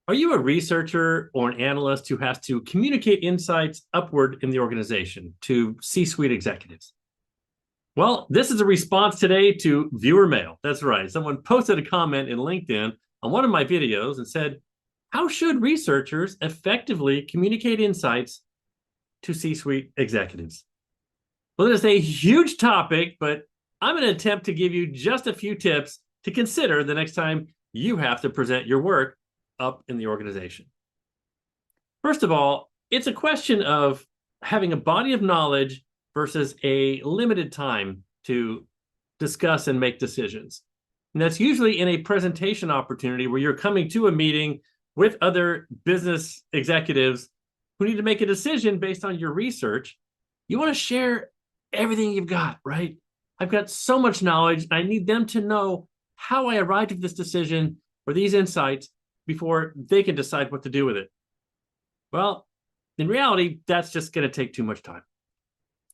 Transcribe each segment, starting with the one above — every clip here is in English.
Are you a researcher or an analyst who has to communicate insights upward in the organization to C-suite executives? Well, this is a response today to viewer mail. That's right. Someone posted a comment in LinkedIn on one of my videos and said, how should researchers effectively communicate insights to C-suite executives? Well, it is a huge topic, but I'm going to attempt to give you just a few tips to consider the next time you have to present your work up in the organization. First of all, it's a question of having a body of knowledge versus a limited time to discuss and make decisions. And that's usually in a presentation opportunity where you're coming to a meeting with other business executives who need to make a decision based on your research. You want to share everything you've got, right? I've got so much knowledge. I need them to know how I arrived at this decision or these insights before they can decide what to do with it. Well, in reality, that's just going to take too much time.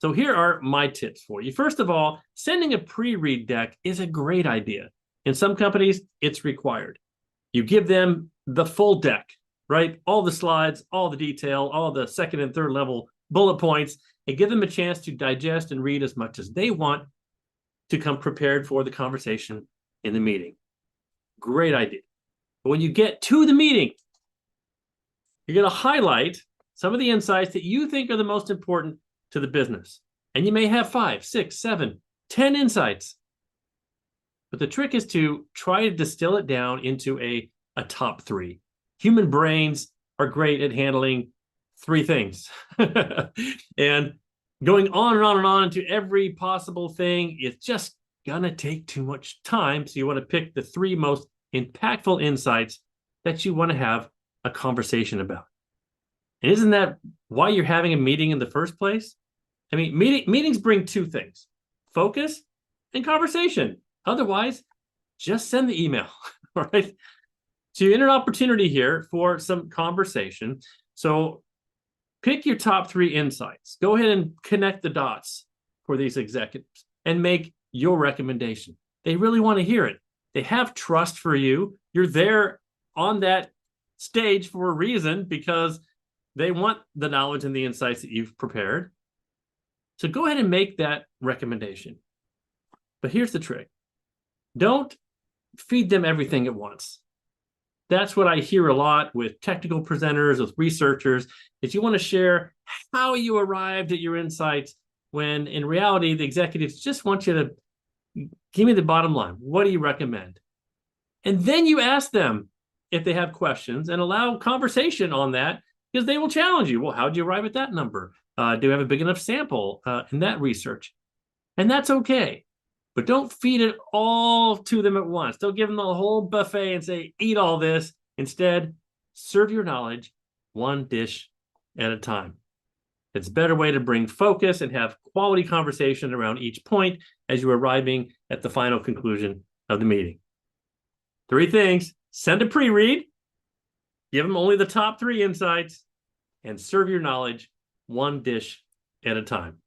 So here are my tips for you. First of all, sending a pre-read deck is a great idea. In some companies, it's required. You give them the full deck, right? All the slides, all the detail, all the second and third level bullet points, and give them a chance to digest and read as much as they want to come prepared for the conversation in the meeting. Great idea. But when you get to the meeting, you're going to highlight some of the insights that you think are the most important to the business. And you may have 5, 6, 7, 10 insights. But the trick is to try to distill it down into a top 3. Human brains are great at handling 3 things. And going on and on and on into every possible thing, it's just going to take too much time. So you want to pick the 3 most impactful insights that you want to have a conversation about. And isn't that why you're having a meeting in the first place? I mean, meetings bring 2 things: focus and conversation. Otherwise, just send the email, all right? So you're in an opportunity here for some conversation. So pick your top 3 insights. Go ahead and connect the dots for these executives and make your recommendation. They really want to hear it. They have trust for you. You're there on that stage for a reason because they want the knowledge and the insights that you've prepared. So go ahead and make that recommendation. But here's the trick. Don't feed them everything at once. That's what I hear a lot with technical presenters, with researchers, is you want to share how you arrived at your insights when in reality, the executives just want you to give me the bottom line. What do you recommend? And then you ask them if they have questions and allow conversation on that because they will challenge you. Well, how did you arrive at that number? Do you have a big enough sample in that research? And that's okay. But don't feed it all to them at once. Don't give them the whole buffet and say, eat all this. Instead, serve your knowledge one dish at a time. It's a better way to bring focus and have quality conversation around each point as you're arriving at the final conclusion of the meeting. 3 things: send a pre-read, give them only the top 3 insights, and serve your knowledge one dish at a time.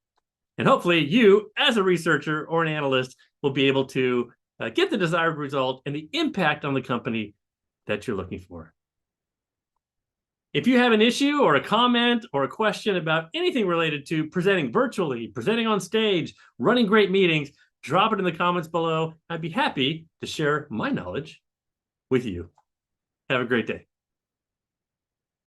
And hopefully you, as a researcher or an analyst, will be able to get the desired result and the impact on the company that you're looking for. If you have an issue or a comment or a question about anything related to presenting virtually, presenting on stage, running great meetings, drop it in the comments below. I'd be happy to share my knowledge with you. Have a great day.